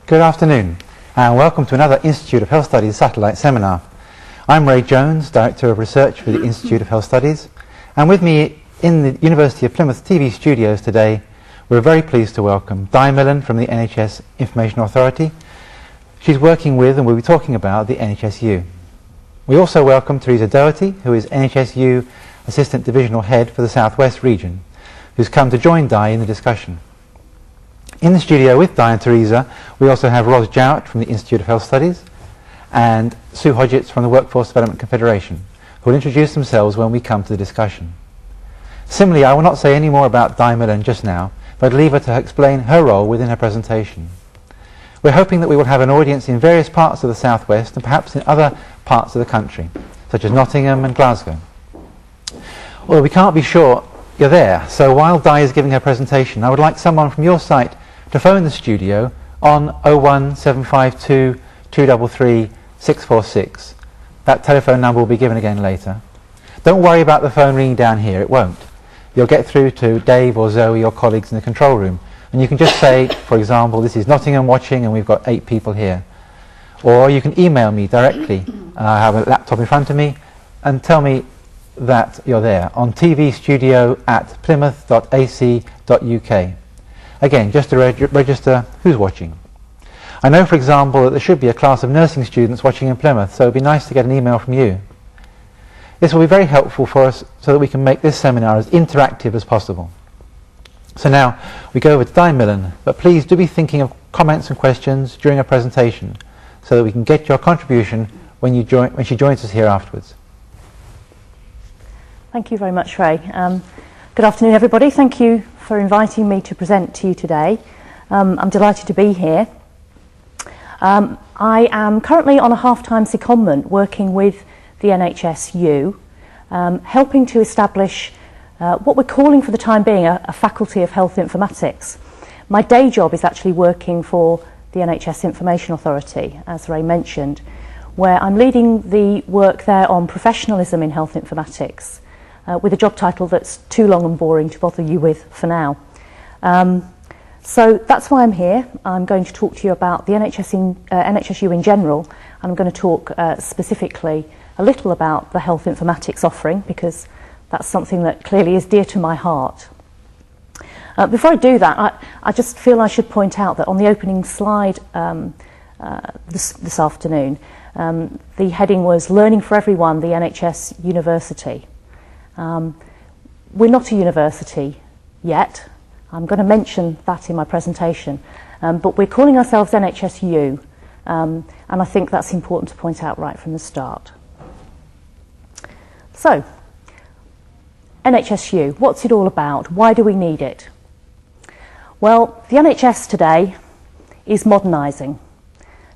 Good afternoon and welcome to another Institute of Health Studies satellite seminar. I'm Ray Jones, Director of Research for the Institute of Health Studies, and with me in the University of Plymouth TV studios today we're very pleased to welcome Di Millen from the NHS Information Authority. She's working with and will be talking about the NHS U. We also welcome Teresa Doherty, who is NHS U Assistant Divisional Head for the South West region, who's come to join Di in the discussion. In the studio with Di and Teresa, we also have Ros Jowett from the Institute of Health Studies and Sue Hodgetts from the Workforce Development Confederation, who will introduce themselves when we come to the discussion. Similarly, I will not say any more about Di Millen just now, but leave her to explain her role within her presentation. We're hoping that we will have an audience in various parts of the South West and perhaps in other parts of the country, such as Nottingham and Glasgow. Although we can't be sure you're there, so while Di is giving her presentation, I would like someone from your site to phone the studio on 01752 233 646. That telephone number will be given again later. Don't worry about the phone ringing down here, it won't. You'll get through to Dave or Zoe, your colleagues in the control room, and you can just say, for example, this is Nottingham watching and we've got 8 people here. Or you can email me directly. I have a laptop in front of me, and tell me that you're there on tvstudio@plymouth.ac.uk. Again, just to register who's watching. I know, for example, that there should be a class of nursing students watching in Plymouth, so it would be nice to get an email from you. This will be very helpful for us so that we can make this seminar as interactive as possible. So now we go over to Di Millen, but please do be thinking of comments and questions during our presentation so that we can get your contribution when she joins us here afterwards. Thank you very much, Ray. Good afternoon, everybody. Thank you for inviting me to present to you today. I'm delighted to be here. I am currently on a half-time secondment working with the NHS U, helping to establish what we're calling for the time being a Faculty of Health Informatics. My day job is actually working for the NHS Information Authority, as Ray mentioned, where I'm leading the work there on professionalism in health informatics, with a job title that's too long and boring to bother you with for now. So that's why I'm here. I'm going to talk to you about the NHSU in general, and I'm going to talk specifically a little about the health informatics offering, because that's something that clearly is dear to my heart. Before I do that, I just feel I should point out that on the opening slide this afternoon, the heading was Learning for Everyone, the NHS University. We're not a university yet. I'm going to mention that in my presentation, but we're calling ourselves NHS U, and I think that's important to point out right from the start. So, NHS U, what's it all about? Why do we need it? Well, the NHS today is modernising.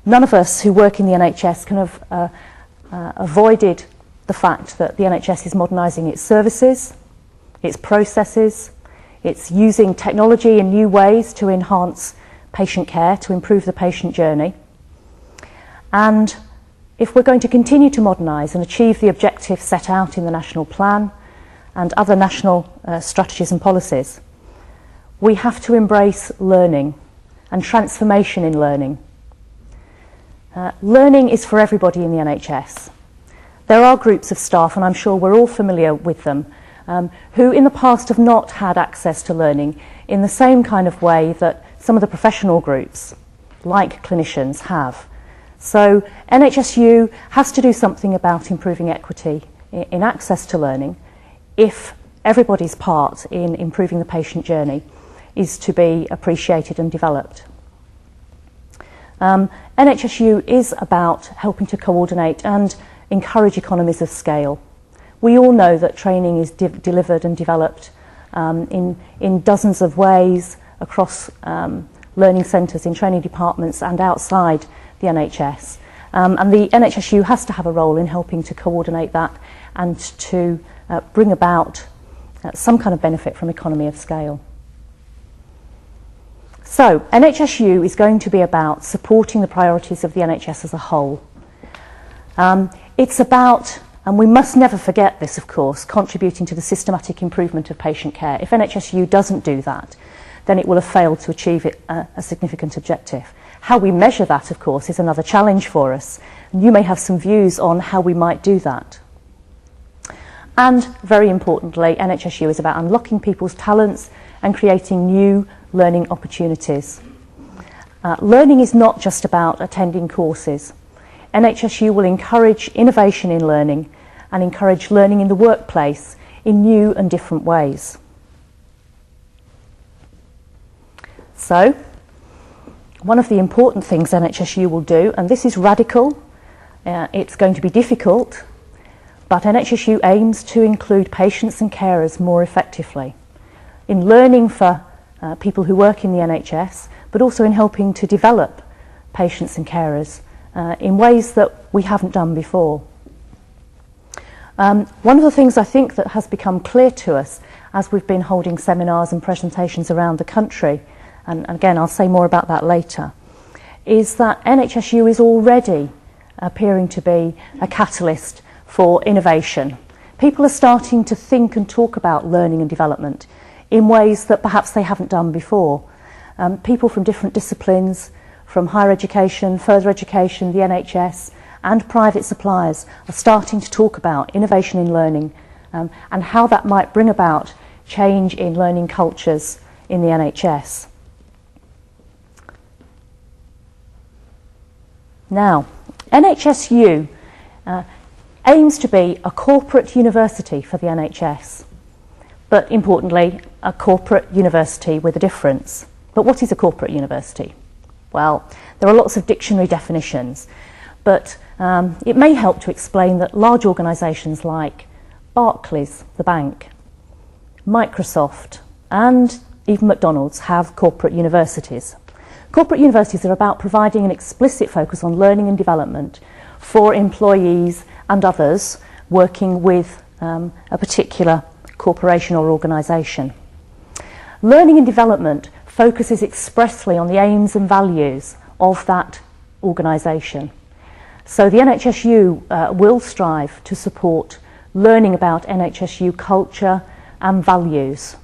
None of us who work in the NHS can have avoided the fact that the NHS is modernising its services, its processes, it's using technology in new ways to enhance patient care, to improve the patient journey. And if we're going to continue to modernise and achieve the objectives set out in the National Plan and other national strategies and policies, we have to embrace learning and transformation in learning. Learning is for everybody in the NHS. There are groups of staff, and I'm sure we're all familiar with them, who in the past have not had access to learning in the same kind of way that some of the professional groups, like clinicians, have. So NHSU has to do something about improving equity in access to learning if everybody's part in improving the patient journey is to be appreciated and developed. NHSU is about helping to coordinate and encourage economies of scale. We all know that training is delivered and developed in dozens of ways across learning centres, in training departments and outside the NHS. And the NHSU has to have a role in helping to coordinate that and to bring about some kind of benefit from economy of scale. So, NHSU is going to be about supporting the priorities of the NHS as a whole. It's about, and we must never forget this of course, contributing to the systematic improvement of patient care. If NHSU doesn't do that, then it will have failed to achieve a significant objective. How we measure that, of course, is another challenge for us. And you may have some views on how we might do that. And very importantly, NHS U is about unlocking people's talents and creating new learning opportunities. Learning is not just about attending courses. NHS U will encourage innovation in learning and encourage learning in the workplace in new and different ways. So, one of the important things NHS U will do, and this is radical, it's going to be difficult, but NHS U aims to include patients and carers more effectively in learning for people who work in the NHS, but also in helping to develop patients and carers in ways that we haven't done before. One of the things I think that has become clear to us as we've been holding seminars and presentations around the country, and again I'll say more about that later, is that NHS U is already appearing to be a catalyst for innovation. People are starting to think and talk about learning and development in ways that perhaps they haven't done before. People from different disciplines, from higher education, further education, the NHS, and private suppliers are starting to talk about innovation in learning and how that might bring about change in learning cultures in the NHS. Now, NHS U aims to be a corporate university for the NHS, but importantly, a corporate university with a difference. But what is a corporate university? Well, there are lots of dictionary definitions, but it may help to explain that large organisations like Barclays, the bank, Microsoft, and even McDonald's have corporate universities. Corporate universities are about providing an explicit focus on learning and development for employees and others working with a particular corporation or organisation. Learning and development focuses expressly on the aims and values of that organisation. So the NHS U will strive to support learning about NHS U culture and values.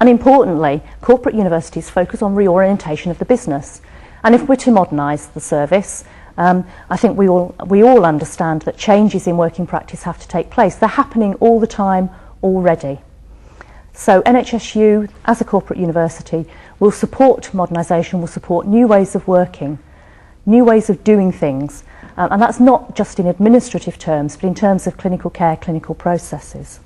And importantly, corporate universities focus on reorientation of the business. And if we're to modernise the service, I think we all understand that changes in working practice have to take place. They're happening all the time already. So NHS U, as a corporate university, will support modernisation, will support new ways of working, new ways of doing things. And that's not just in administrative terms, but in terms of clinical care, clinical processes.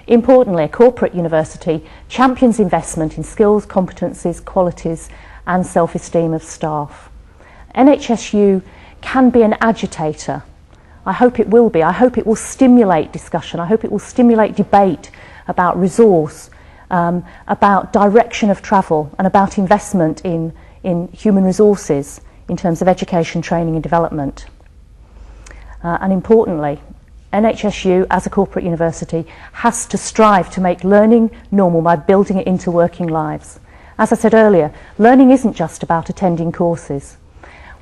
Importantly, a corporate university champions investment in skills, competencies, qualities and self-esteem of staff. NHS U can be an agitator. I hope it will be. I hope it will stimulate discussion. I hope it will stimulate debate about resource, about direction of travel and about investment in human resources in terms of education, training and development. And importantly, NHS U, as a corporate university, has to strive to make learning normal by building it into working lives. As I said earlier, learning isn't just about attending courses.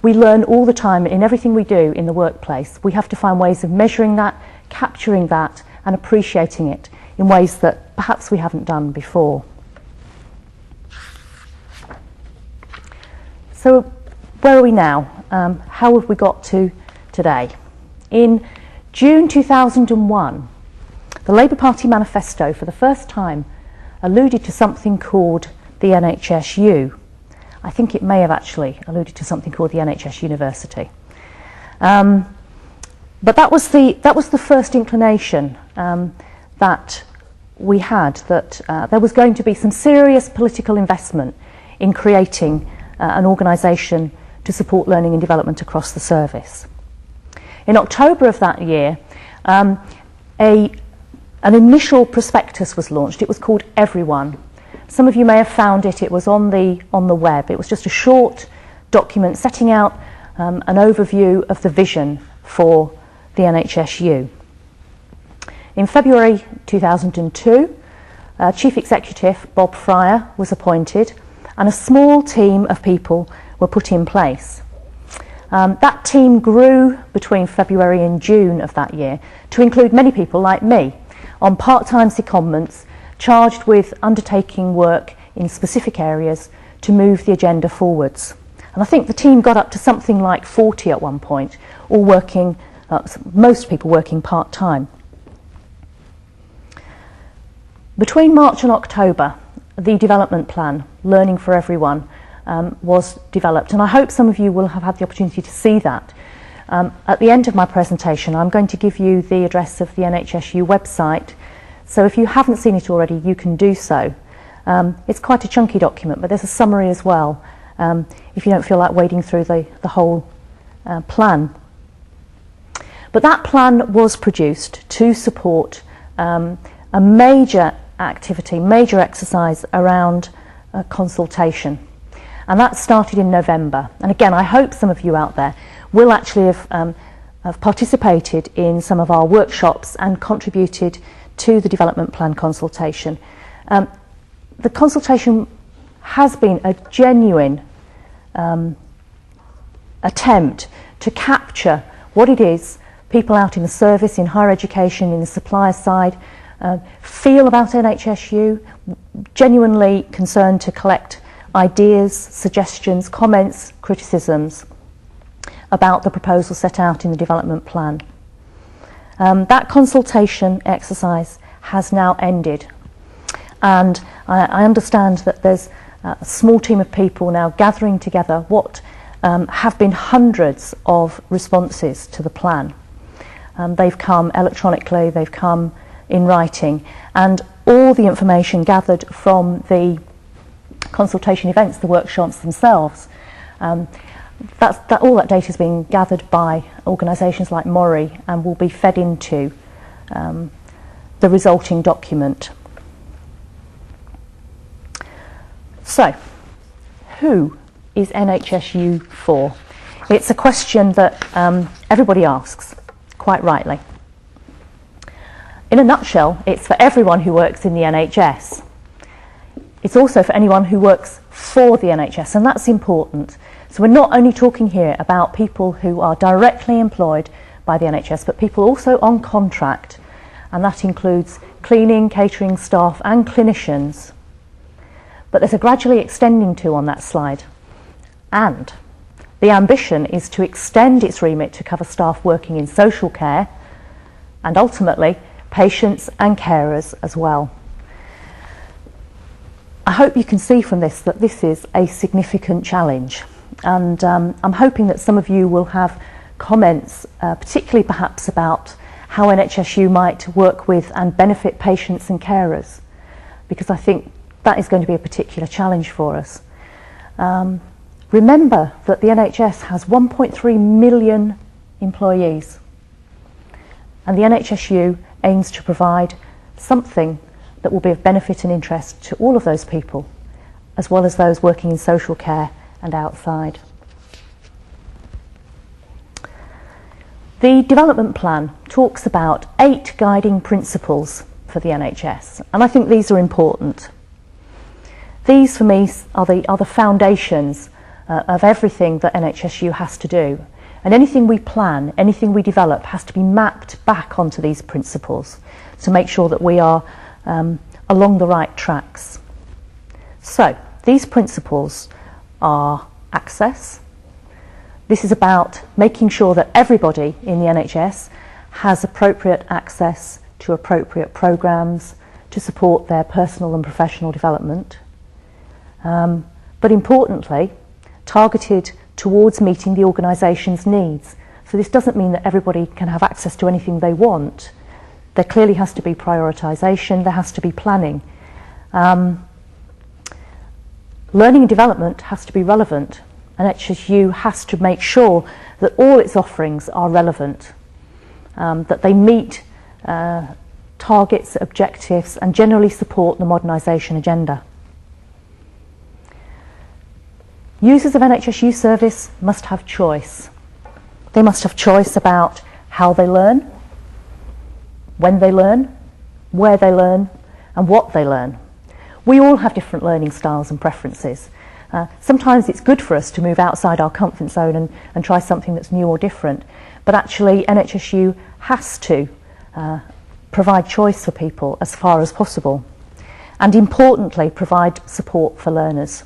We learn all the time in everything we do in the workplace. We have to find ways of measuring that, capturing that, and appreciating it in ways that perhaps we haven't done before. So, where are we now? How have we got to today? In June 2001, the Labour Party manifesto for the first time alluded to something called the NHS U. I think it may have actually alluded to something called the NHS University. But that was the first inclination that we had, that there was going to be some serious political investment in creating an organisation to support learning and development across the service. In October of that year, an initial prospectus was launched. It was called Everyone. Some of you may have found it. It was on the web. It was just a short document setting out an overview of the vision for the NHS U. In February 2002, Chief Executive Bob Fryer was appointed and a small team of people were put in place. That team grew between February and June of that year to include many people like me on part-time secondments charged with undertaking work in specific areas to move the agenda forwards. And I think the team got up to something like 40 at one point, all working, most people working part-time. Between March and October, the development plan, Learning for Everyone, was developed, and I hope some of you will have had the opportunity to see that. At the end of my presentation, I'm going to give you the address of the NHS U website, so if you haven't seen it already, you can do so. It's quite a chunky document, but there's a summary as well, if you don't feel like wading through the whole plan. But that plan was produced to support a major activity, major exercise around consultation. And that started in November. And again, I hope some of you out there will actually have participated in some of our workshops and contributed to the development plan consultation. The consultation has been a genuine attempt to capture what it is people out in the service, in higher education, in the supplier side, feel about NHS U, genuinely concerned to collect ideas, suggestions, comments, criticisms about the proposal set out in the development plan. That consultation exercise has now ended, and I understand that there's a small team of people now gathering together what have been hundreds of responses to the plan. They've come electronically, they've come in writing, and all the information gathered from the consultation events, the workshops themselves, all that data is being gathered by organisations like Mori and will be fed into the resulting document. So, who is NHS U for? It's a question that everybody asks, quite rightly. In a nutshell, it's for everyone who works in the NHS. It's also for anyone who works for the NHS, and that's important. So we're not only talking here about people who are directly employed by the NHS, but people also on contract, and that includes cleaning, catering staff and clinicians. But there's a gradually extending to on that slide, and the ambition is to extend its remit to cover staff working in social care and ultimately patients and carers as well. I hope you can see from this that this is a significant challenge, and I'm hoping that some of you will have comments, particularly perhaps about how NHS U might work with and benefit patients and carers, because I think that is going to be a particular challenge for us. Remember that the NHS has 1.3 million employees, and the NHS U aims to provide something that will be of benefit and interest to all of those people, as well as those working in social care and outside. The development plan talks about 8 guiding principles for the NHS, and I think these are important. These, for me, are the foundations of everything that NHS U has to do. And anything we plan, anything we develop, has to be mapped back onto these principles to make sure that we are along the right tracks. So, these principles are access. This is about making sure that everybody in the NHS has appropriate access to appropriate programmes to support their personal and professional development. But importantly, targeted towards meeting the organisation's needs. So this doesn't mean that everybody can have access to anything they want. There clearly has to be prioritisation, there has to be planning. Learning and development has to be relevant, and NHS U has to make sure that all its offerings are relevant, that they meet targets, objectives, and generally support the modernisation agenda. Users of NHS U service must have choice. They must have choice about how they learn, when they learn, where they learn, and what they learn. We all have different learning styles and preferences. Sometimes it's good for us to move outside our comfort zone and try something that's new or different, but actually NHS U has to provide choice for people as far as possible. and importantly provide support for learners.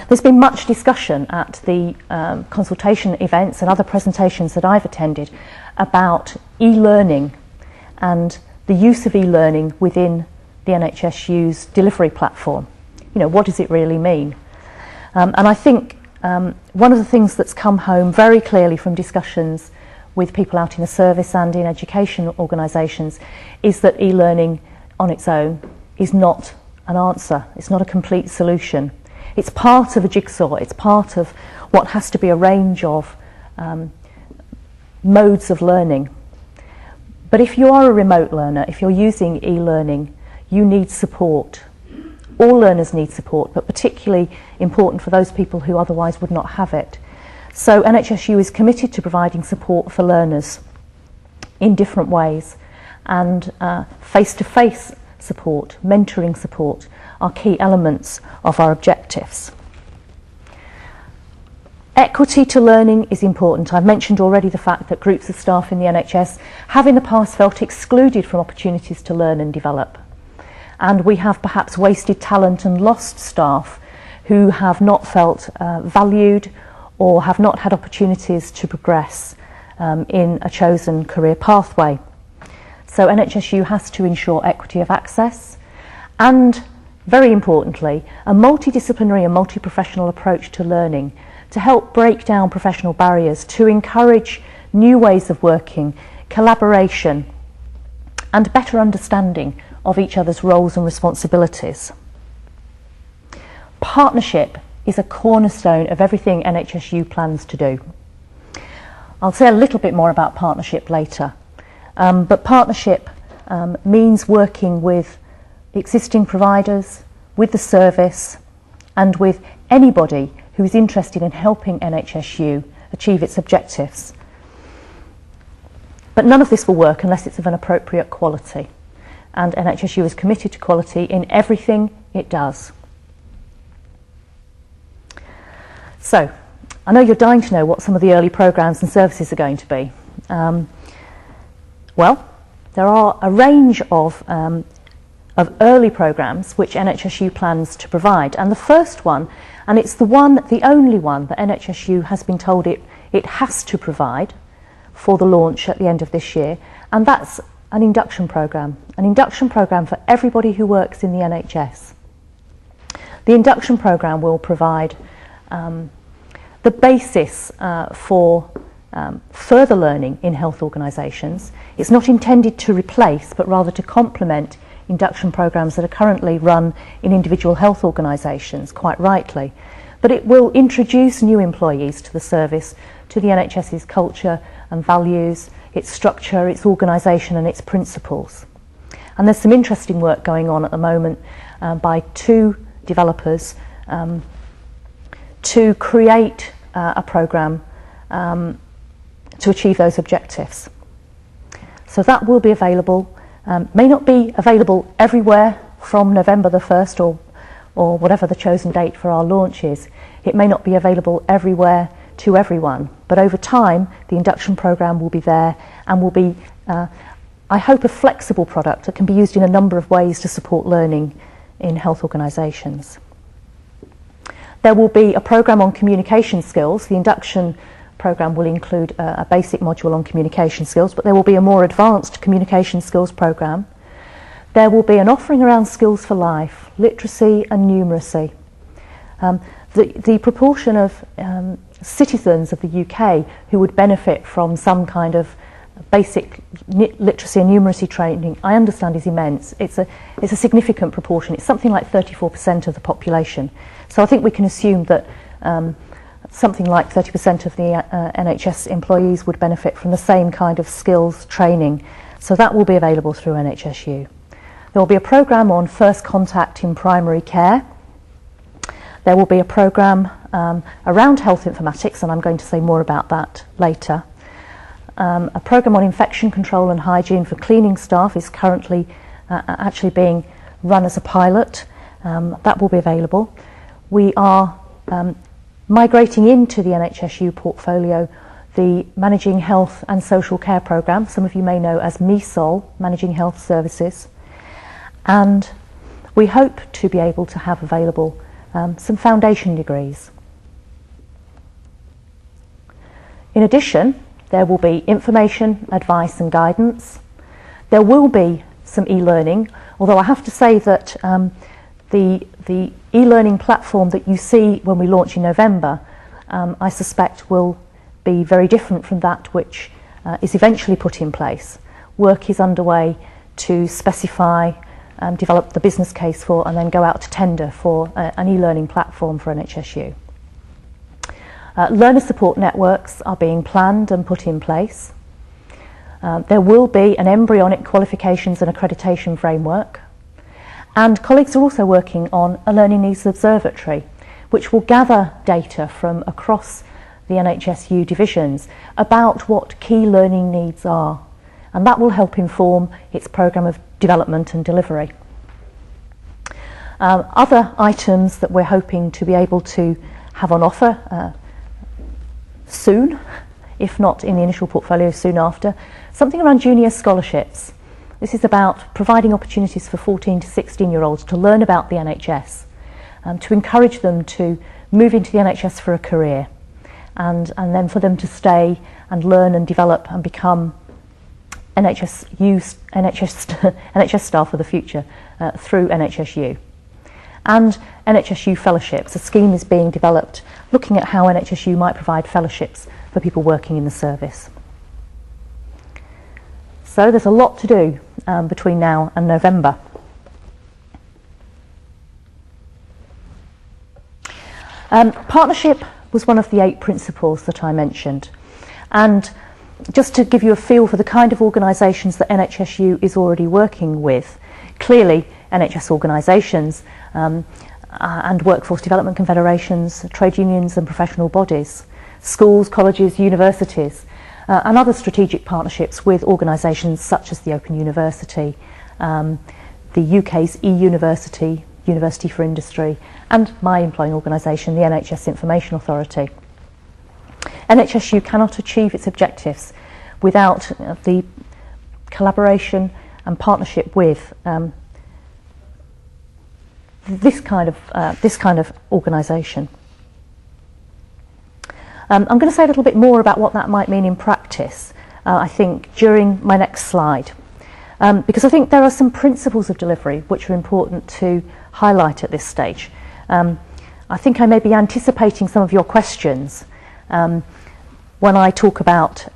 There's been much discussion at the consultation events and other presentations that I've attended about e-learning and the use of e-learning within the NHS U's delivery platform. You know, what does it really mean? And I think one of the things that's come home very clearly from discussions with people out in the service and in education organisations is that e-learning on its own is not an answer, it's not a complete solution. It's part of a jigsaw, it's part of what has to be a range of modes of learning. But if you are a remote learner, if you're using e-learning, you need support. All learners need support, but particularly important for those people who otherwise would not have it. So NHS U is committed to providing support for learners in different ways, and face-to-face support, mentoring support are key elements of our objectives. Equity to learning is important. I've mentioned already the fact that groups of staff in the NHS have in the past felt excluded from opportunities to learn and develop. And we have perhaps wasted talent and lost staff who have not felt valued or have not had opportunities to progress in a chosen career pathway. So NHS U has to ensure equity of access and, very importantly, a multidisciplinary and multi-professional approach to learning to help break down professional barriers, to encourage new ways of working, collaboration and better understanding of each other's roles and responsibilities. Partnership is a cornerstone of everything NHS U plans to do. I'll say a little bit more about partnership later, but partnership means working with existing providers, with the service and with anybody who is interested in helping NHS U achieve its objectives. But none of this will work unless it's of an appropriate quality, and NHS U is committed to quality in everything it does. So, I know you're dying to know what some of the early programmes and services are going to be. Well, there are a range of early programmes which NHS U plans to provide, and the first one, and it's the only one that NHS U has been told it has to provide for the launch at the end of this year, and that's an induction programme for everybody who works in the NHS. The induction programme will provide the basis for further learning in health organisations. It's not intended to replace, but rather to complement induction programmes that are currently run in individual health organisations, quite rightly. But it will introduce new employees to the service, to the NHS's culture and values, its structure, its organisation and its principles. And there's some interesting work going on at the moment by two developers to create a programme to achieve those objectives. So that will be available, may not be available everywhere from November the 1st or whatever the chosen date for our launch is. It may not be available everywhere to everyone, but over time the induction programme will be there and will be, I hope, a flexible product that can be used in a number of ways to support learning in health organisations. There will be a programme on communication skills. The induction programme will include a basic module on communication skills, but there will be a more advanced communication skills programme. There will be an offering around skills for life, literacy and numeracy. The proportion of citizens of the UK who would benefit from some kind of basic literacy and numeracy training, I understand, is immense. It's a significant proportion. It's something like 34% of the population. So I think we can assume that something like 30% of the NHS employees would benefit from the same kind of skills training. So that will be available through NHS U. There will be a programme on first contact in primary care. There will be a programme around health informatics, and I'm going to say more about that later. A programme on infection control and hygiene for cleaning staff is currently actually being run as a pilot. That will be available. We are migrating into the NHS U portfolio the Managing Health and Social Care programme, some of you may know as MESOL, Managing Health Services. And we hope to be able to have available some foundation degrees. In addition, there will be information, advice and guidance. There will be some e-learning, although I have to say that the e-learning platform that you see when we launch in November, I suspect will be very different from that which is eventually put in place. Work is underway to specify, develop the business case for, and then go out to tender for an e-learning platform for NHS U. Learner support networks are being planned and put in place. There will be an embryonic qualifications and accreditation framework. And colleagues are also working on a learning needs observatory, which will gather data from across the NHS U divisions about what key learning needs are. And that will help inform its programme of development and delivery. Other items that we're hoping to be able to have on offer soon, if not in the initial portfolio soon after, something around junior scholarships. This is about providing opportunities for 14 to 16-year-olds to learn about the NHS, to encourage them to move into the NHS for a career, and then for them to stay and learn and develop and become NHS staff for the future through NHS U. And NHS U fellowships. A scheme is being developed looking at how NHS U might provide fellowships for people working in the service. So there's a lot to do between now and November. Partnership was one of the 8 principles that I mentioned. And just to give you a feel for the kind of organisations that NHS U is already working with, clearly NHS organisations and workforce development confederations, trade unions and professional bodies, schools, colleges, universities, and other strategic partnerships with organisations such as the Open University, the UK's e-University, University for Industry, and my employing organisation, the NHS Information Authority. NHS U cannot achieve its objectives without the collaboration and partnership with this kind of organisation. I'm going to say a little bit more about what that might mean in practice, I think, during my next slide, because I think there are some principles of delivery which are important to highlight at this stage. I think I may be anticipating some of your questions when I talk about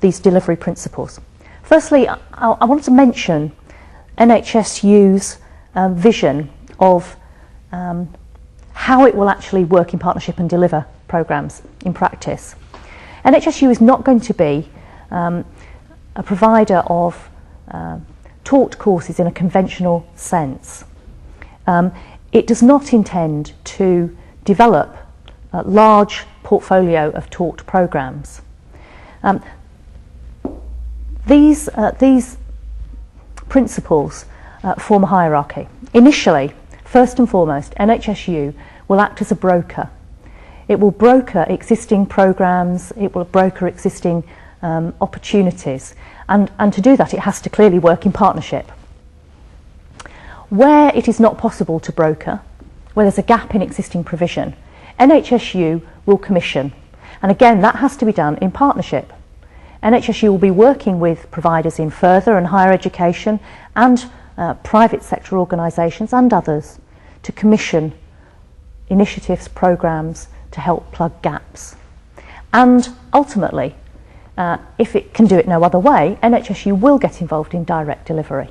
these delivery principles. Firstly, I want to mention NHS U's vision of how it will actually work in partnership and deliver programmes in practice. NHS U is not going to be a provider of taught courses in a conventional sense. It does not intend to develop a large portfolio of taught programmes. These principles form a hierarchy. Initially, first and foremost, NHS U will act as a broker. It will broker existing programmes, it will broker existing opportunities, and to do that it has to clearly work in partnership. Where it is not possible to broker, where there's a gap in existing provision, NHS U will commission, and again that has to be done in partnership. NHS U will be working with providers in further and higher education and private sector organisations and others to commission initiatives, programmes to help plug gaps. And ultimately, if it can do it no other way, NHS U will get involved in direct delivery.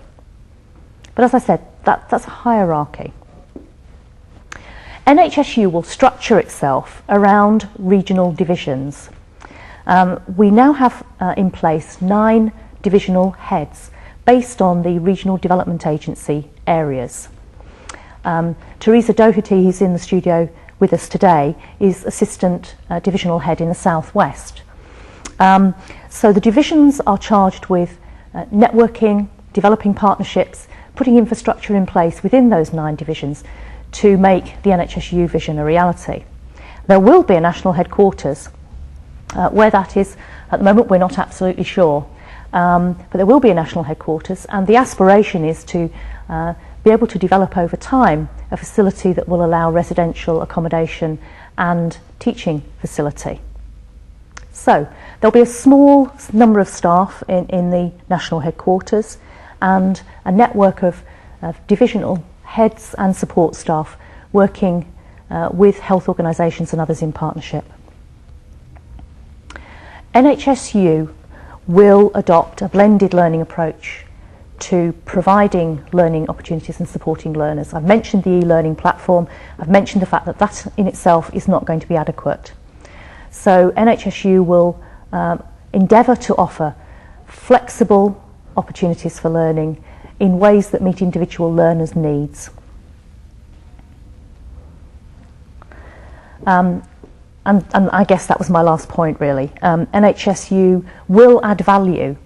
But as I said, that's a hierarchy. NHS U will structure itself around regional divisions. We now have in place 9 divisional heads based on the Regional Development Agency areas. Teresa Doherty, who's in the studio with us today, is Assistant Divisional Head in the South West. So the divisions are charged with networking, developing partnerships, putting infrastructure in place within those 9 divisions to make the NHS U vision a reality. There will be a national headquarters. Where that is, at the moment we're not absolutely sure, but there will be a national headquarters, and the aspiration is to be able to develop over time a facility that will allow residential accommodation and teaching facility. So there'll be a small number of staff in the national headquarters and a network of divisional heads and support staff working with health organisations and others in partnership. NHS U will adopt a blended learning approach to providing learning opportunities and supporting learners. I've mentioned the e-learning platform. I've mentioned the fact that that in itself is not going to be adequate. So NHS U will endeavour to offer flexible opportunities for learning in ways that meet individual learners' needs. And I guess that was my last point, really. NHS U will add value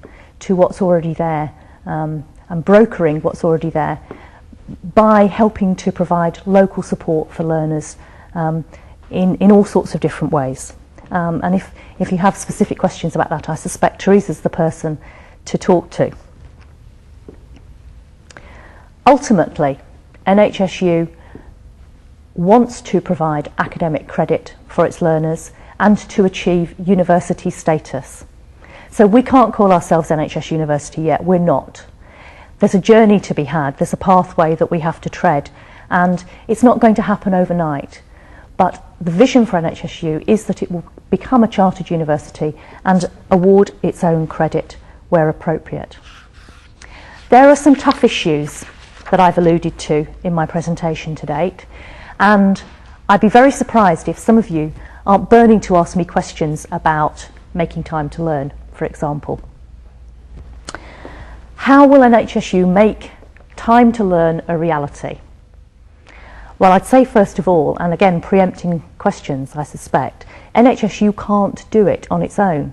to what's already there and brokering what's already there by helping to provide local support for learners in all sorts of different ways. And if you have specific questions about that, I suspect Teresa's the person to talk to. Ultimately, NHS U wants to provide academic credit for its learners and to achieve university status. So we can't call ourselves NHS University yet, we're not. There's a journey to be had, there's a pathway that we have to tread, and it's not going to happen overnight. But the vision for NHS U is that it will become a chartered university and award its own credit where appropriate. There are some tough issues that I've alluded to in my presentation to date, and I'd be very surprised if some of you aren't burning to ask me questions about making time to learn, for example. How will NHS U make time to learn a reality? Well, I'd say first of all, and again preempting questions I suspect, NHS U can't do it on its own.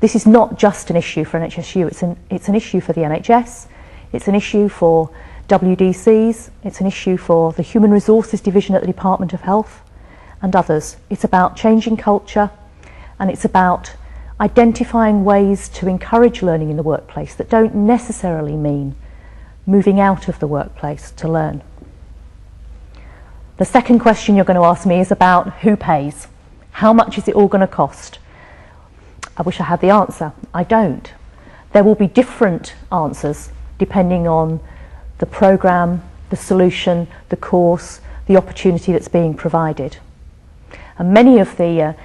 This is not just an issue for NHS U, it's an issue for the NHS, it's an issue for WDCs, it's an issue for the Human Resources Division at the Department of Health and others. It's about changing culture, and it's about identifying ways to encourage learning in the workplace that don't necessarily mean moving out of the workplace to learn. The second question you're going to ask me is about who pays. How much is it all going to cost? I wish I had the answer. I don't. There will be different answers depending on the programme, the solution, the course, the opportunity that's being provided. And many of the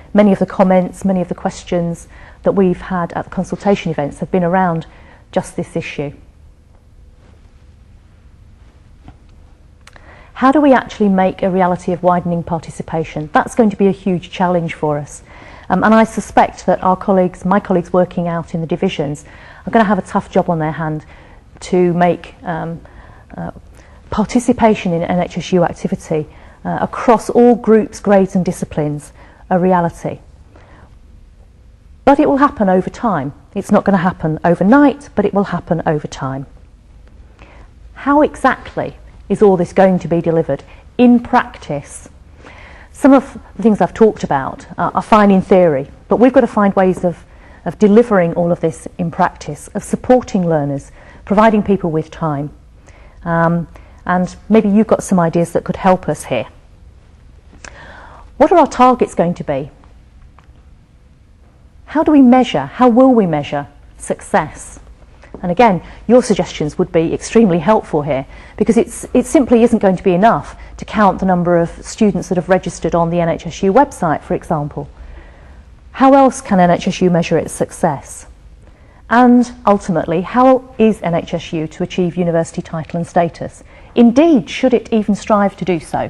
comments, many of the questions that we've had at the consultation events have been around just this issue. How do we actually make a reality of widening participation? That's going to be a huge challenge for us. And I suspect that my colleagues working out in the divisions are going to have a tough job on their hand to make participation in NHS U activity across all groups, grades and disciplines a reality. But it will happen over time. It's not going to happen overnight, but it will happen over time. How exactly is all this going to be delivered in practice? Some of the things I've talked about are fine in theory, but we've got to find ways of delivering all of this in practice, of supporting learners, providing people with time. And maybe you've got some ideas that could help us here. What are our targets going to be? How do we measure, how will we measure success? And again, your suggestions would be extremely helpful here, because it simply isn't going to be enough to count the number of students that have registered on the NHS U website, for example. How else can NHS U measure its success? And ultimately, how is NHS U to achieve university title and status? Indeed, should it even strive to do so?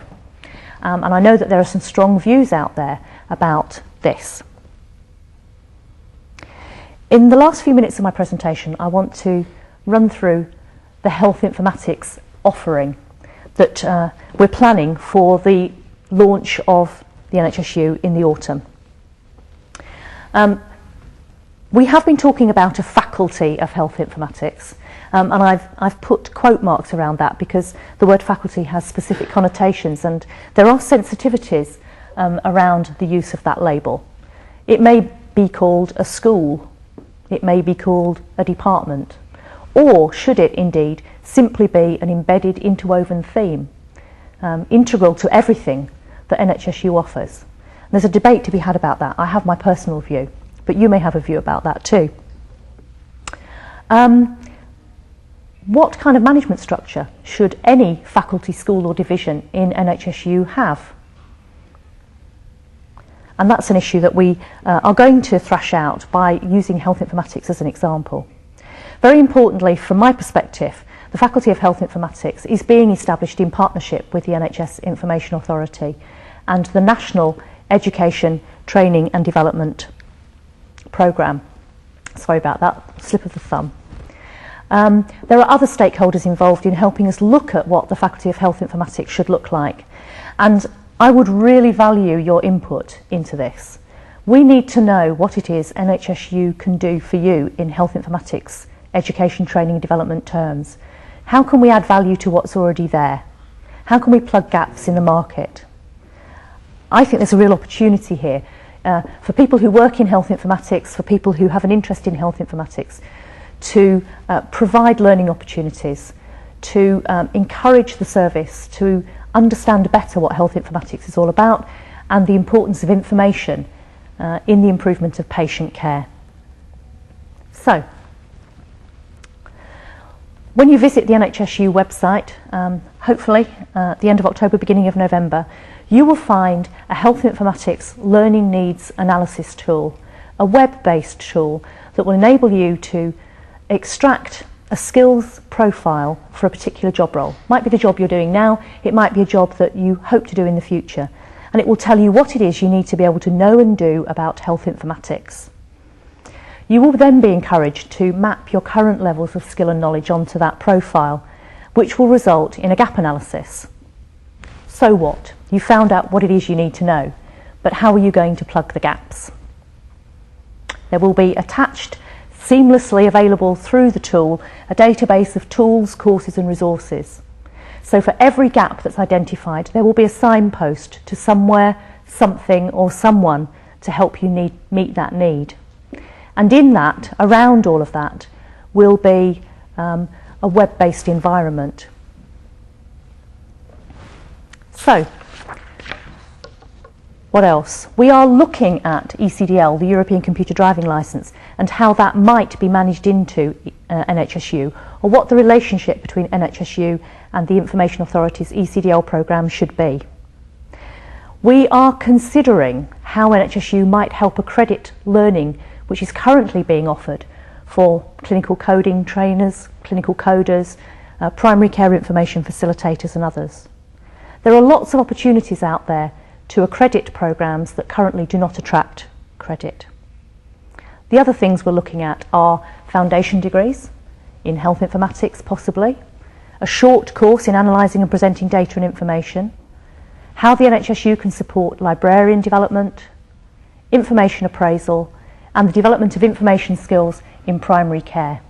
And I know that there are some strong views out there about this. In the last few minutes of my presentation, I want to run through the health informatics offering that we're planning for the launch of the NHS U in the autumn. We have been talking about a faculty of health informatics, and I've put quote marks around that because the word faculty has specific connotations, and there are sensitivities around the use of that label. It may be called a school, it may be called a department, Or should it indeed simply be an embedded, interwoven theme, integral to everything that NHS U offers? And there's a debate to be had about that. I have my personal view, but you may have a view about that too. What kind of management structure should any faculty, school or division in NHS U have? And that's an issue that we are going to thrash out by using health informatics as an example. Very importantly, from my perspective, the Faculty of Health Informatics is being established in partnership with the NHS Information Authority and the National Education, Training and Development Programme. Sorry about that, slip of the thumb. There are other stakeholders involved in helping us look at what the Faculty of Health Informatics should look like. And I would really value your input into this. We need to know what it is NHS U can do for you in health informatics, education, training and development terms. How can we add value to what's already there? How can we plug gaps in the market? I think there's a real opportunity here for people who work in health informatics, for people who have an interest in health informatics, to provide learning opportunities, to encourage the service, to understand better what health informatics is all about and the importance of information in the improvement of patient care. So, when you visit the NHS U website, hopefully at the end of October, beginning of November, you will find a health informatics learning needs analysis tool, a web-based tool that will enable you to extract a skills profile for a particular job role. It might be the job you're doing now, it might be a job that you hope to do in the future, and it will tell you what it is you need to be able to know and do about health informatics. You will then be encouraged to map your current levels of skill and knowledge onto that profile, which will result in a gap analysis. So what? You found out what it is you need to know, but how are you going to plug the gaps? There will be attached, seamlessly available through the tool, a database of tools, courses and resources. So for every gap that's identified, there will be a signpost to somewhere, something or someone to help you meet that need. And in that, around all of that, will be a web-based environment. So, what else? We are looking at ECDL, the European Computer Driving Licence, and how that might be managed into NHS U, or what the relationship between NHS U and the Information Authority's ECDL programme should be. We are considering how NHS U might help accredit learning which is currently being offered for clinical coding trainers, clinical coders, primary care information facilitators and others. There are lots of opportunities out there to accredit programmes that currently do not attract credit. The other things we're looking at are foundation degrees in health informatics possibly, a short course in analysing and presenting data and information, how the NHS U can support librarian development, information appraisal and the development of information skills in primary care.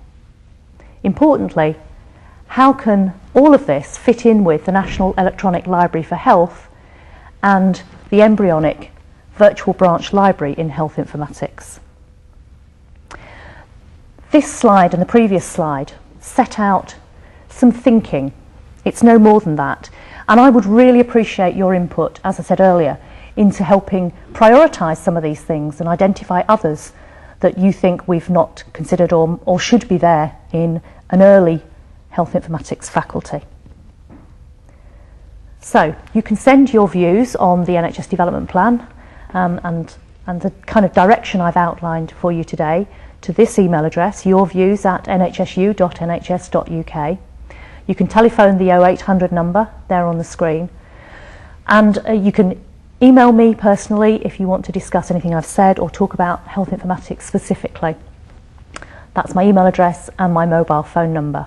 Importantly, how can all of this fit in with the National Electronic Library for Health and the embryonic virtual branch library in health informatics? This slide and the previous slide set out some thinking. It's no more than that. And I would really appreciate your input, as I said earlier, into helping prioritise some of these things and identify others that you think we've not considered or should be there in an early health informatics faculty. So you can send your views on the NHS development plan and the kind of direction I've outlined for you today to this email address, yourviews@nhsu.nhs.uk. You can telephone the 0800 number there on the screen, and you can email me personally if you want to discuss anything I've said or talk about health informatics specifically. That's my email address and my mobile phone number.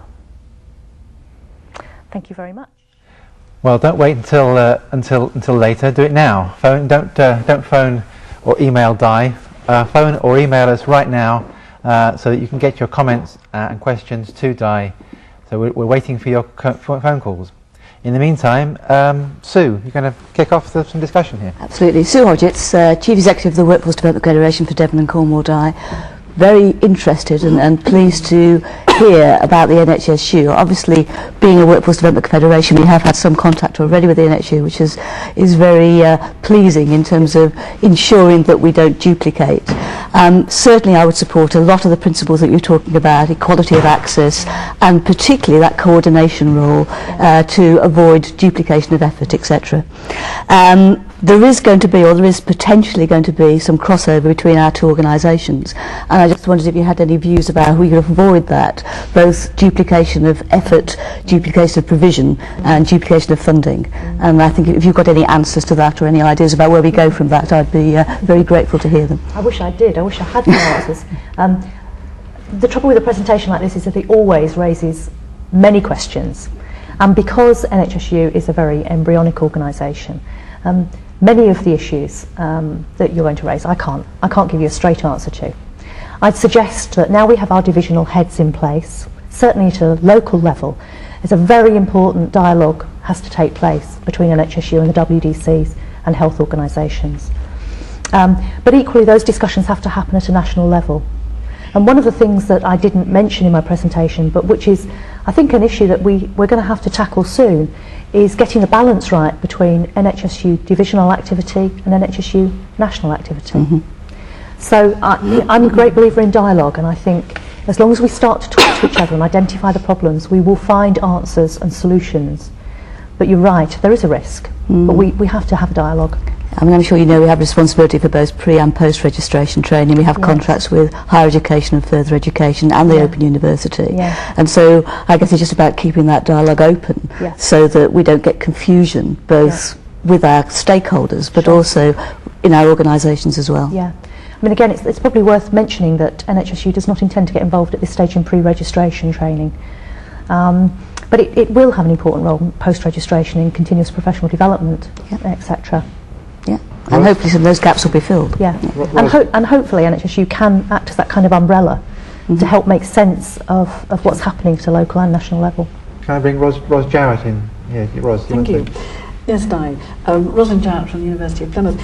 Thank you very much. Well, don't wait until later. Do it now. Don't phone or email Di. Phone or email us right now so that you can get your comments and questions to Di. So we're waiting for your phone calls. In the meantime, Sue, you're going to kick off some discussion here. Absolutely. Sue Hodgetts, Chief Executive of the Workforce Development Federation for Devon and Cornwall Di. Very interested and pleased to hear about the NHS U. Obviously, being a Workforce Development Federation, we have had some contact already with the NHS U, which is very pleasing in terms of ensuring that we don't duplicate. Certainly, I would support a lot of the principles that you're talking about, equality of access, and particularly that coordination role to avoid duplication of effort, etc. There is going to be, or there is potentially going to be, some crossover between our two organisations, and I just wondered if you had any views about how we could avoid that, both duplication of effort, duplication of provision, and duplication of funding. And I think if you've got any answers to that or any ideas about where we go from that, I'd be very grateful to hear them. I wish I did. I wish I had the answers. The trouble with a presentation like this is that it always raises many questions, and because NHS U is a very embryonic organisation, many of the issues that you're going to raise, I can't give you a straight answer to. I'd suggest that now we have our divisional heads in place, certainly at a local level, there's a very important dialogue has to take place between NHS U and the WDCs and health organisations. But equally, those discussions have to happen at a national level. And one of the things that I didn't mention in my presentation, but which is, I think, an issue that we're going to have to tackle soon, is getting the balance right between NHSU divisional activity and NHSU national activity. So I'm a great believer in dialogue, and I think as long as we start to talk to each other and identify the problems, we will find answers and solutions. But you're right, there is a risk, but we have to have a dialogue. I mean, I'm sure you know we have responsibility for both pre and post registration training. We have contracts with higher education and further education and the Open University. And so I guess it's just about keeping that dialogue open so that we don't get confusion both with our stakeholders but also in our organisations as well. I mean, again, it's probably worth mentioning that NHSU does not intend to get involved at this stage in pre-registration training. But it will have an important role in post-registration in continuous professional development, etc. And hopefully some of those gaps will be filled. And hopefully NHSU can act as that kind of umbrella to help make sense of what's happening at a local and national level. Can I bring Ros Jarrett in? Yeah, Ros, Thank you. Yes, Di. Rosalind Jarrett from the University of Plymouth.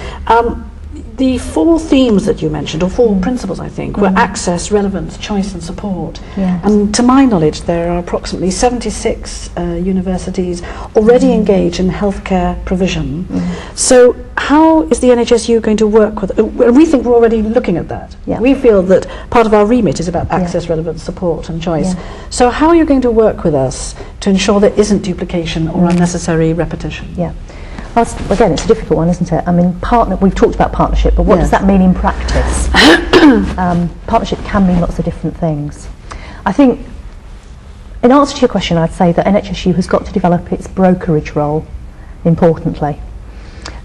The four themes that you mentioned, or four principles, I think, were access, relevance, choice and support. And to my knowledge, there are approximately 76 universities already engaged in healthcare provision. So how is the NHSU going to work with... we think we're already looking at that. We feel that part of our remit is about access, relevance, support and choice. So how are you going to work with us to ensure there isn't duplication or unnecessary repetition? Well, again, it's a difficult one, isn't it? I mean, we've talked about partnership, but what does that mean in practice? Partnership can mean lots of different things. I think, in answer to your question, I'd say that NHSU has got to develop its brokerage role, importantly.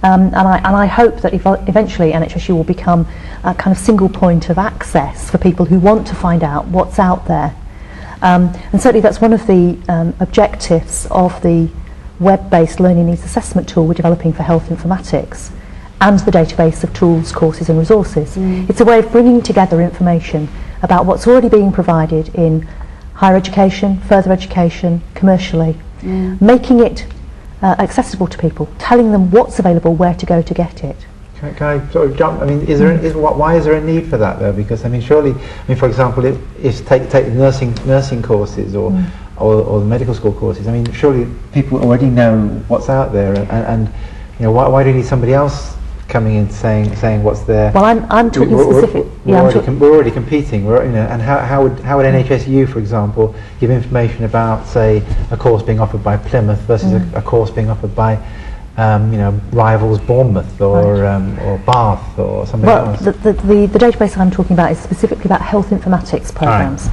And I hope that eventually NHSU will become a kind of single point of access for people who want to find out what's out there. And certainly that's one of the objectives of the web-based learning needs assessment tool we're developing for health informatics and the database of tools, courses and resources. It's a way of bringing together information about what's already being provided in higher education, further education, commercially, making it accessible to people, telling them what's available, where to go to get it. Can I sort of jump? I mean, why is there a need for that though? Because I mean, surely, for example, if take the nursing courses or the medical school courses, I mean, surely people already know what's out there, and you know, why do you need somebody else coming in saying what's there? Well, I'm talking specific. We're already competing. And how would NHS U, for example, give information about, say, a course being offered by Plymouth versus a course being offered by rivals Bournemouth or Bath or something else? Well, the database I'm talking about is specifically about health informatics programs.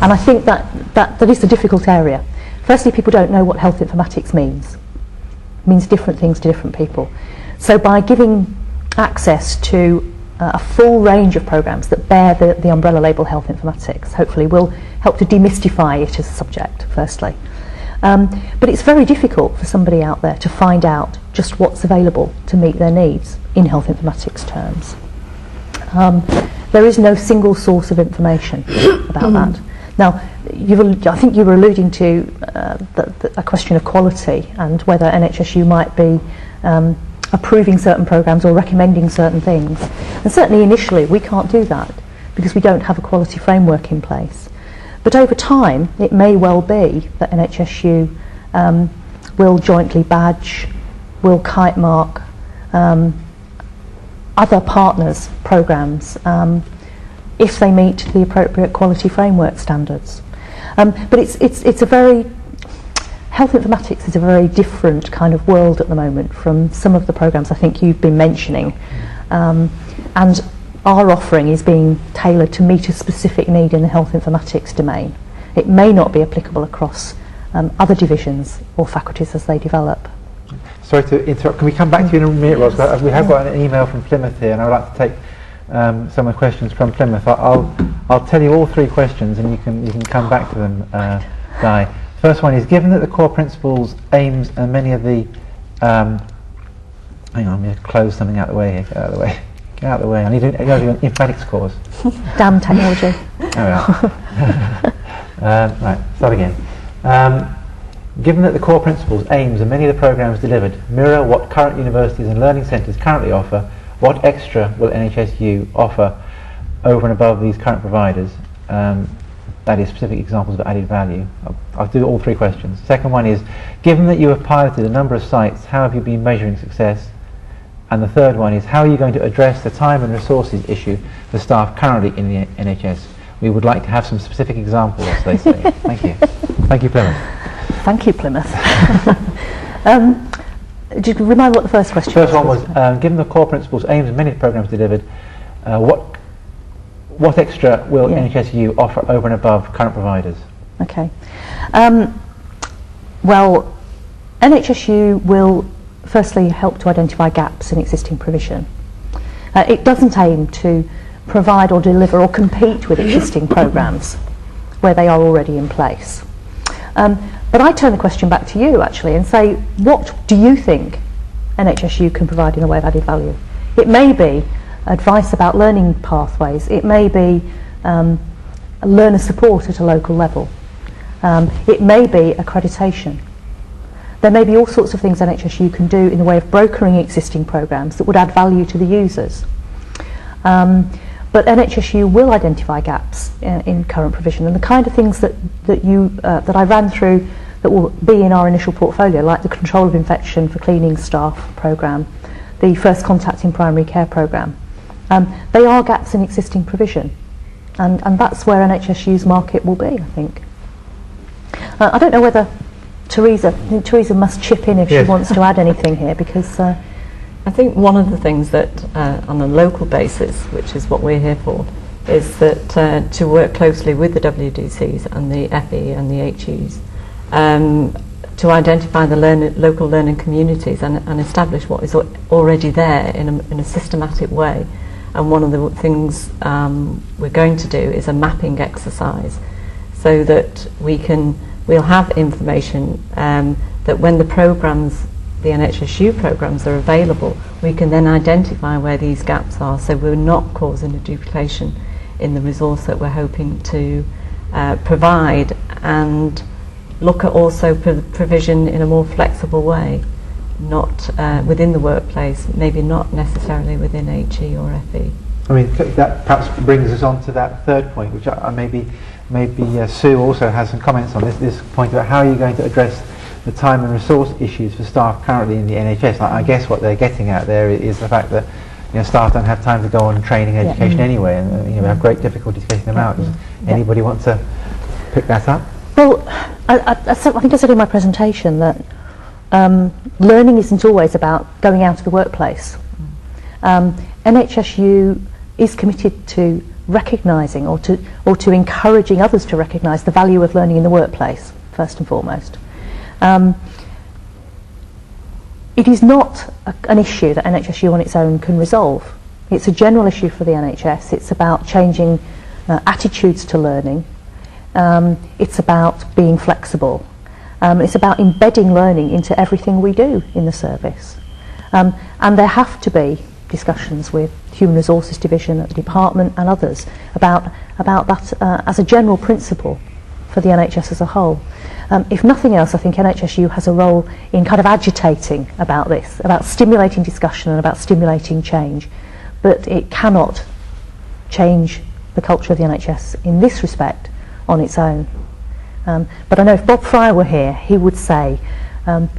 And I think that is a difficult area. Firstly, people don't know what health informatics means. It means different things to different people. So by giving access to a full range of programs that bear the umbrella label health informatics, hopefully will help to demystify it as a subject, firstly. But it's very difficult for somebody out there to find out just what's available to meet their needs in health informatics terms. There is no single source of information about that. Now, I think you were alluding to a question of quality and whether NHSU might be approving certain programs or recommending certain things. And certainly initially we can't do that because we don't have a quality framework in place. But over time, it may well be that NHSU will jointly badge, will kite mark other partners' programmes if they meet the appropriate quality framework standards. But it's a very, health informatics is a very different kind of world at the moment from some of the programmes I think you've been mentioning. And our offering is being tailored to meet a specific need in the health informatics domain. It may not be applicable across other divisions or faculties as they develop. Sorry to interrupt. Can we come back to you in a minute, Ros? We have got an email from Plymouth here, and I'd like to take some of the questions from Plymouth. I'll tell you all three questions, and you can come back to them, Guy. First one is: given that the core principles, aims, and many of the hang on, I'm going to close something out of the way here. Get out of the way. Get out of the way. I need to go to an informatics course. Damn technology. Right, start again. Given that the core principles, aims, and many of the programmes delivered mirror what current universities and learning centres currently offer, what extra will NHS U offer over and above these current providers? That is, specific examples of added value. I'll do all three questions. Second one is: given that you have piloted a number of sites, how have you been measuring success? And the third one is: how are you going to address the time and resources issue for staff currently in the NHS? We would like to have some specific examples, they say. Thank you. Thank you, Plymouth. Thank you, Plymouth. Do you remind me what the first question was? First one was, given the core principles, aims, and many programmes delivered, what extra will NHS U offer over and above current providers? Okay. Well, NHS U will firstly help to identify gaps in existing provision. It doesn't aim to provide or deliver or compete with existing programmes where they are already in place. But I turn the question back to you actually and say, what do you think NHS U can provide in the way of added value? It may be advice about learning pathways, it may be learner support at a local level, it may be accreditation. There may be all sorts of things NHS U can do in the way of brokering existing programmes that would add value to the users. But NHS U will identify gaps in current provision, and the kind of things that I ran through that will be in our initial portfolio, like the control of infection for cleaning staff programme, the first contact in primary care programme, they are gaps in existing provision, and that's where NHS U's market will be, I think. I don't know whether Teresa must chip in if she wants to add anything here, because I think one of the things that on a local basis, which is what we're here for, is that to work closely with the WDCs and the FE and the HUs to identify the local learning communities and establish what is already there in a systematic way. And one of the things we're going to do is a mapping exercise, so that we'll have information that when the NHS U programmes are available, we can then identify where these gaps are, so we're not causing a duplication in the resource that we're hoping to provide, and look at also provision in a more flexible way, not within the workplace, maybe not necessarily within HE or FE. I mean, that perhaps brings us on to that third point, which maybe Sue also has some comments on this point about how are you going to address the time and resource issues for staff currently in the NHS. I guess what they're getting at there is the fact that staff don't have time to go on training and education anyway, and we have great difficulties getting them out. Does anybody want to pick that up? Well, I think I said in my presentation that learning isn't always about going out of the workplace. NHS U is committed to recognising or to encouraging others to recognise the value of learning in the workplace, first and foremost. It is not an issue that NHS U on its own can resolve. It's a general issue for the NHS. It's about changing attitudes to learning. It's about being flexible. It's about embedding learning into everything we do in the service. And there have to be discussions with Human Resources Division at the department and others about that as a general principle for the NHS as a whole. If nothing else, I think NHS U has a role in kind of agitating about this, about stimulating discussion and about stimulating change. But it cannot change the culture of the NHS in this respect on its own. But I know if Bob Fryer were here, he would say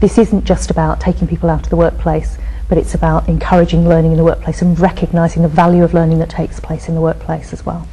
this isn't just about taking people out of the workplace, but it's about encouraging learning in the workplace and recognising the value of learning that takes place in the workplace as well.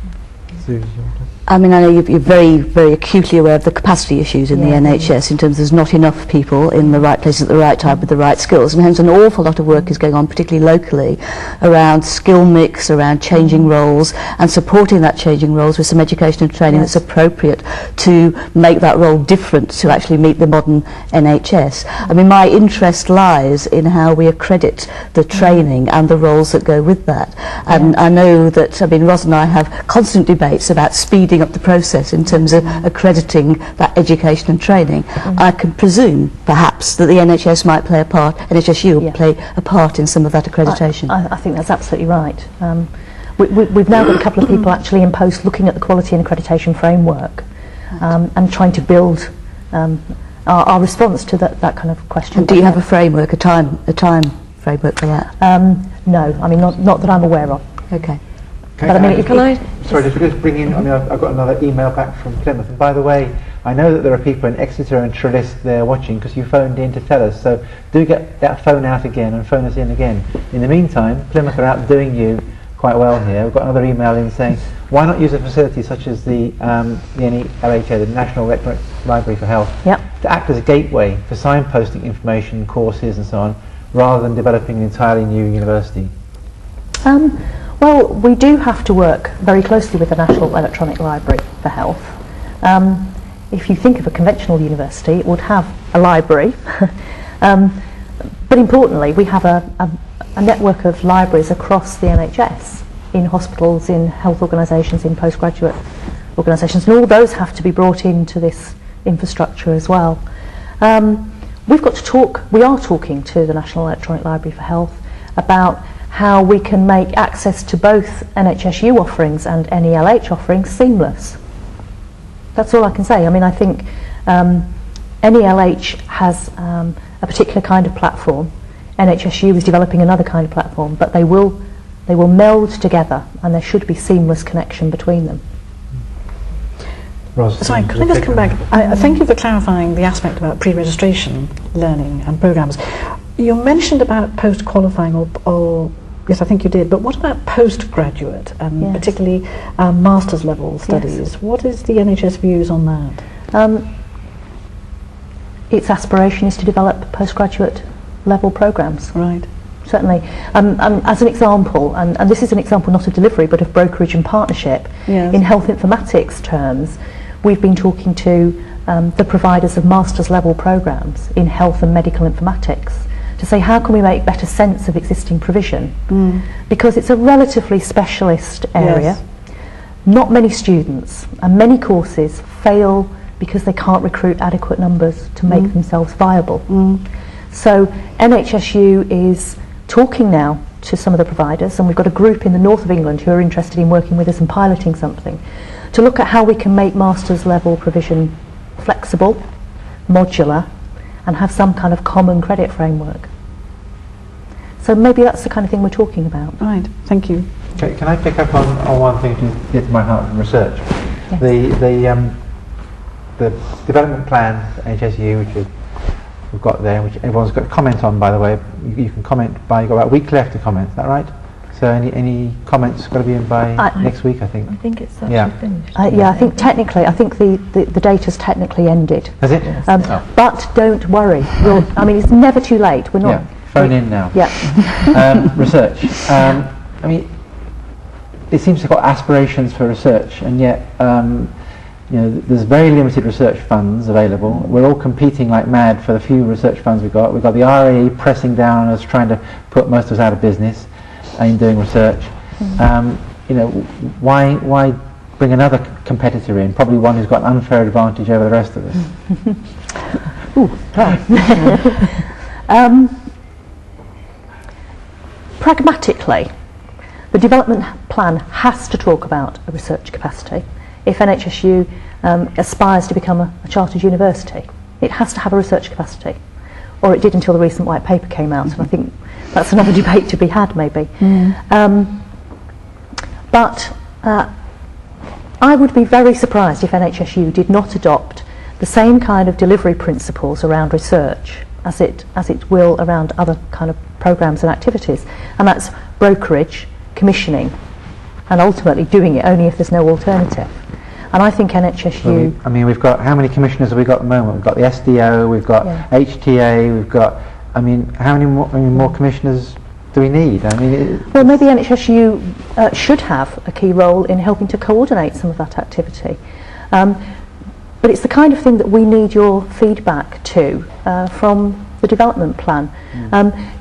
I mean, I know you're very, very acutely aware of the capacity issues in the NHS in terms of there's not enough people in the right places at the right time with the right skills, and hence an awful lot of work is going on, particularly locally, around skill mix, around changing roles, and supporting that changing roles with some education and training that's appropriate to make that role different to actually meet the modern NHS. I mean, my interest lies in how we accredit the training and the roles that go with that. And I know that, I mean, Ros and I have constant debates about speeding up the process in terms of accrediting that education and training. I can presume, perhaps, that the NHS might play a part, NHS U will play a part in some of that accreditation. I think that's absolutely right. We've now got a couple of people actually in post looking at the quality and accreditation framework and trying to build our response to that kind of question. And do you have a framework, a time framework for that? No, I mean not that I'm aware of. Okay. But I mean, sorry, just bring in. I mean, I've got another email back from Plymouth. And by the way, I know that there are people in Exeter and Trelist there watching because you phoned in to tell us. So do get that phone out again and phone us in again. In the meantime, Plymouth are outdoing you quite well here. We've got another email in saying, why not use a facility such as the NELHA, the National Electronic Library for Health, to act as a gateway for signposting information, courses, and so on, rather than developing an entirely new university? Well, we do have to work very closely with the National Electronic Library for Health. If you think of a conventional university, it would have a library. But importantly, we have a network of libraries across the NHS, in hospitals, in health organisations, in postgraduate organisations, and all those have to be brought into this infrastructure as well. We are talking to the National Electronic Library for Health about how we can make access to both NHS U offerings and NELH offerings seamless. That's all I can say. I mean, I think NELH has a particular kind of platform. NHS U is developing another kind of platform, but they will meld together, and there should be seamless connection between them. Sorry, could I just come back? Thank you for clarifying the aspect about pre-registration learning and programmes. You mentioned about post-qualifying or yes, I think you did. But what about postgraduate and particularly master's level studies? Yes. What is the NHS views on that? Its aspiration is to develop postgraduate level programmes. Right. Certainly. As an example, and this is an example not of delivery but of brokerage and partnership, in health informatics terms, we've been talking to the providers of master's level programmes in health and medical informatics to say how can we make better sense of existing provision, because it's a relatively specialist area. Not many students and many courses fail because they can't recruit adequate numbers to make themselves viable. So NHS U is talking now to some of the providers, and we've got a group in the north of England who are interested in working with us and piloting something to look at how we can make master's level provision flexible, modular, and have some kind of common credit framework. So maybe that's the kind of thing we're talking about. Right, thank you. Okay, can I pick up on one thing to get to my heart from research? Yes. The development plan for NHS U, which we've got there, which everyone's got to comment on, by the way. You can comment you've got about a week left to comment, is that right? So any comments got to be in by next week, I think? I think it's actually finished. I think technically, I think the data's technically ended. Has it? But don't worry. I mean, it's never too late. We're not. Yeah. Phone in now. Yeah. Research. I mean, it seems to have got aspirations for research, and yet there's very limited research funds available. We're all competing like mad for the few research funds we've got. We've got the RAE pressing down on us, trying to put most of us out of business in doing research. Why bring another competitor in? Probably one who's got an unfair advantage over the rest of us. Pragmatically, the development plan has to talk about a research capacity. If NHS U aspires to become a chartered university, it has to have a research capacity. Or it did until the recent white paper came out, and I think that's another debate to be had, maybe. But I would be very surprised if NHSU did not adopt the same kind of delivery principles around research as it will around other kind of programmes and activities, and that's brokerage, commissioning, and ultimately doing it only if there's no alternative. And I think NHSU... I mean, we've got, how many commissioners have we got at the moment? We've got the SDO, we've got HTA, we've got, I mean, how many more commissioners do we need? I mean, well, maybe NHSU should have a key role in helping to coordinate some of that activity. But it's the kind of thing that we need your feedback to from the development plan.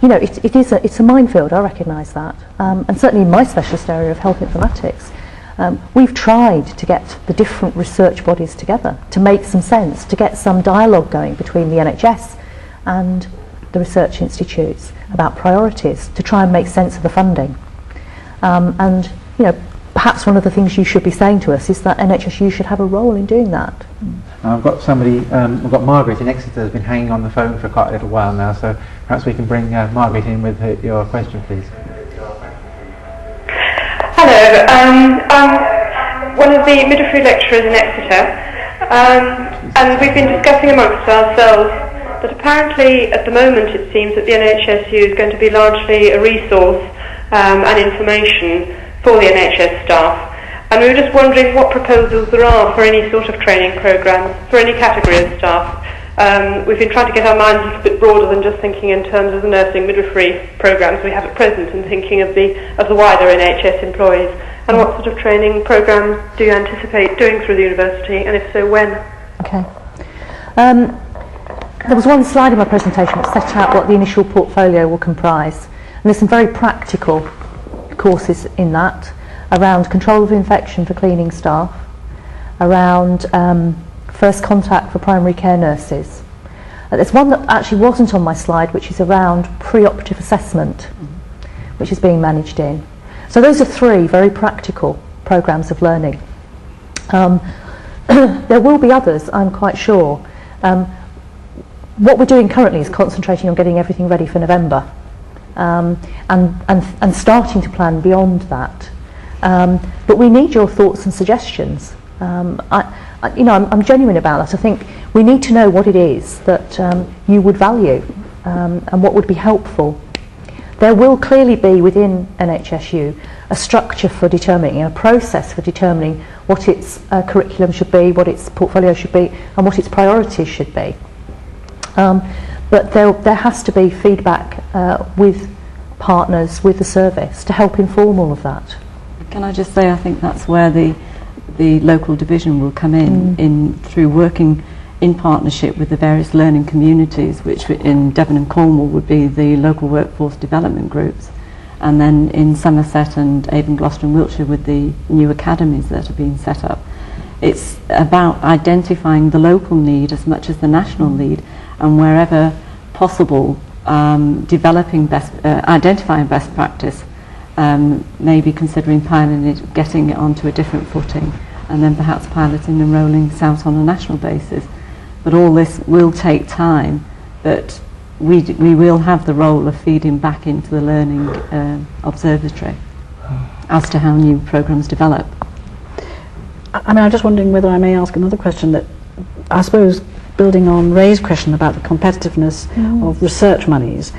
You know, it's a minefield, I recognise that. And certainly in my specialist area of health informatics, we've tried to get the different research bodies together to make some sense, to get some dialogue going between the NHS and the research institutes about priorities, to try and make sense of the funding. And, you know, perhaps one of the things you should be saying to us is that NHSU should have a role in doing that. I've got somebody, we've got Margaret in Exeter who's been hanging on the phone for quite a little while now, so perhaps we can bring Margaret in with your question, please. Hello, I'm one of the midwifery lecturers in Exeter, and we've been discussing amongst ourselves that apparently at the moment it seems that the NHSU is going to be largely a resource and information for the NHS staff, and we were just wondering what proposals there are for any sort of training programmes for any category of staff. We've been trying to get our minds a little bit broader than just thinking in terms of the nursing midwifery programmes we have at present, and thinking of the wider NHS employees. And what sort of training programmes do you anticipate doing through the university, and if so, when? Okay. There was one slide in my presentation that set out what the initial portfolio will comprise, and there's some very practical courses in that around control of infection for cleaning staff, around first contact for primary care nurses. There's one that actually wasn't on my slide, which is around pre-operative assessment, which is being managed in. So those are three very practical programmes of learning. There will be others, I'm quite sure. What we're doing currently is concentrating on getting everything ready for November, and starting to plan beyond that. But we need your thoughts and suggestions. I'm genuine about that. I think we need to know what it is that you would value and what would be helpful. There will clearly be within NHSU a structure for determining, a process for determining what its curriculum should be, what its portfolio should be, and what its priorities should be. But there has to be feedback with partners, with the service, to help inform all of that. Can I just say, I think that's where the local division will come in through working in partnership with the various learning communities, which in Devon and Cornwall would be the local workforce development groups, and then in Somerset and Avon, Gloucester and Wiltshire with the new academies that are being set up. It's about identifying the local need as much as the national need, and wherever possible identifying best practice, maybe considering piloting it, getting it onto a different footing, and then perhaps piloting and rolling this out on a national basis. But all this will take time, but we will have the role of feeding back into the learning observatory as to how new programmes develop. I mean, I'm just wondering whether I may ask another question that, I suppose, building on Ray's question about the competitiveness of research monies.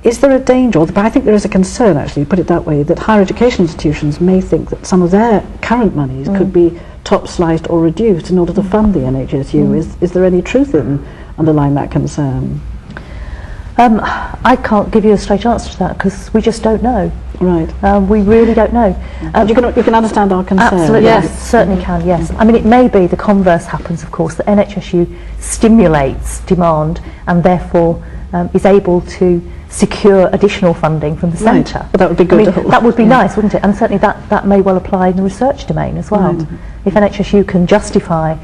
Is there a danger, or I think there is a concern actually, put it that way, that higher education institutions may think that some of their current monies could be top sliced or reduced in order to fund the NHSU? Is there any truth in underlying that concern? I can't give you a straight answer to that because we just don't know. Right. We really don't know. You can understand our concern. Absolutely, yes, certainly can, yes. I mean, it may be the converse happens, of course, that NHSU stimulates demand and therefore is able to secure additional funding from the centre. Right. But that would be good. That would be nice, wouldn't it? And certainly that may well apply in the research domain as well. Right. If NHSU can justify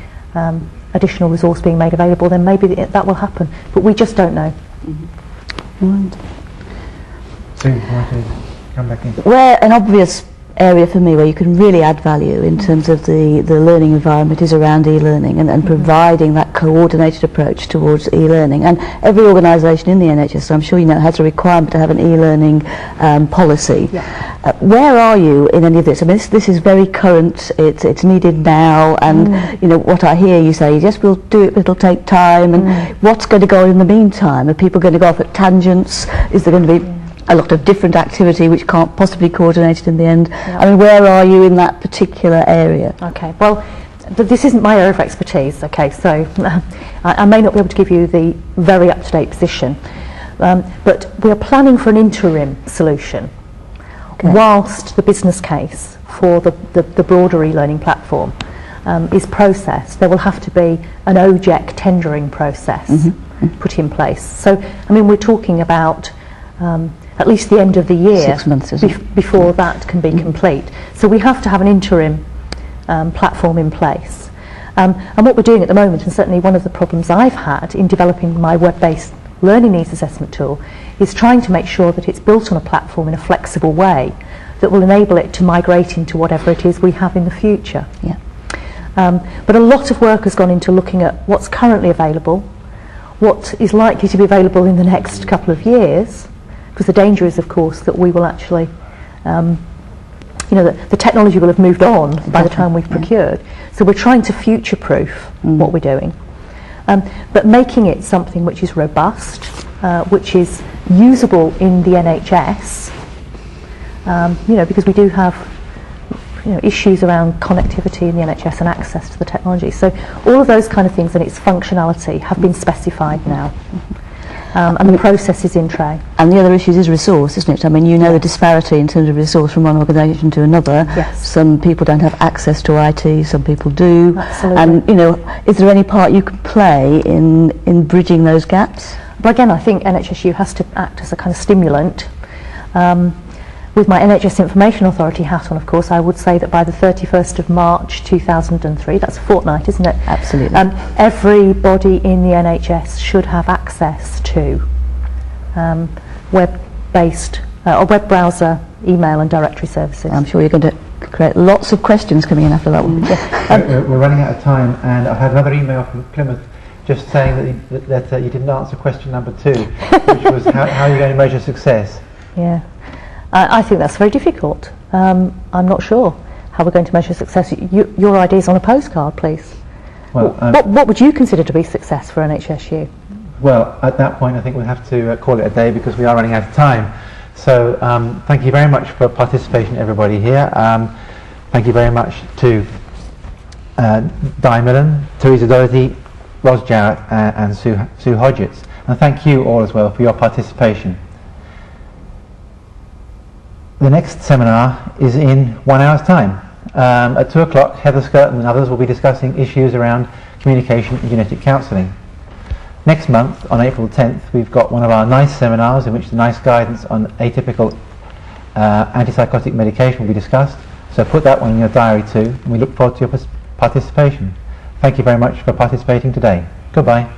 additional resource being made available, then maybe that will happen. But we just don't know. Right. Sue, you want to come back in? Where an obvious area for me where you can really add value in terms of the learning environment is around e-learning and providing that coordinated approach towards e-learning. And every organisation in the NHS, so I'm sure you know, has a requirement to have an e-learning policy. Yeah. Where are you in any of this? I mean, this is very current, it's needed now, and you know, what I hear you say is, yes, we'll do it, but it'll take time, and what's going to go on in the meantime? Are people going to go off at tangents? Is there going to be a lot of different activity which can't possibly be coordinated in the end? Yeah. I mean, where are you in that particular area? Okay, well, this isn't my area of expertise, okay, so I may not be able to give you the very up-to-date position, but we are planning for an interim solution whilst the business case for the broader e-learning platform is processed. There will have to be an OJEC tendering process put in place. So, I mean, we're talking about at least the end of the year 6 months, before that can be complete. So we have to have an interim platform in place. And what we're doing at the moment, and certainly one of the problems I've had in developing my web-based learning needs assessment tool, is trying to make sure that it's built on a platform in a flexible way that will enable it to migrate into whatever it is we have in the future. Yeah. But a lot of work has gone into looking at what's currently available, what is likely to be available in the next couple of years, because the danger is, of course, that we will actually, you know, the technology will have moved on by the time we've procured. So we're trying to future-proof what we're doing, but making it something which is robust, which is usable in the NHS, you know, because we do have, you know, issues around connectivity in the NHS and access to the technology. So all of those kind of things and its functionality have been specified now. And the process is in tray. And the other issue is resource, isn't it? I mean, you know the disparity in terms of resource from one organisation to another. Yes. Some people don't have access to IT, some people do. Absolutely. And, you know, is there any part you can play in bridging those gaps? But again, I think NHS U has to act as a kind of stimulant. With my NHS Information Authority hat on, of course, I would say that by the 31st of March 2003, that's a fortnight, isn't it? Absolutely. Everybody in the NHS should have access to web-based or web browser, email and directory services. I'm sure you're going to create lots of questions coming in after that one. We're running out of time, and I've had another email from Plymouth just saying that you didn't answer question number 2, which was how are you going to measure success? Yeah. I think that's very difficult. I'm not sure how we're going to measure success. Your ideas on a postcard, please. Well, what would you consider to be success for NHS U? Well, at that point, I think we'll have to call it a day because we are running out of time. So thank you very much for participation, everybody here. Thank you very much to Di Millen, Teresa Doherty, Ros Jarrett, and Sue Hodgetts. And thank you all as well for your participation. The next seminar is in 1 hour's time. At 2 o'clock, Heather Skirton and others will be discussing issues around communication and genetic counselling. Next month, on April 10th, we've got one of our NICE seminars in which the NICE guidance on atypical antipsychotic medication will be discussed. So put that one in your diary too, and we look forward to your participation. Thank you very much for participating today. Goodbye.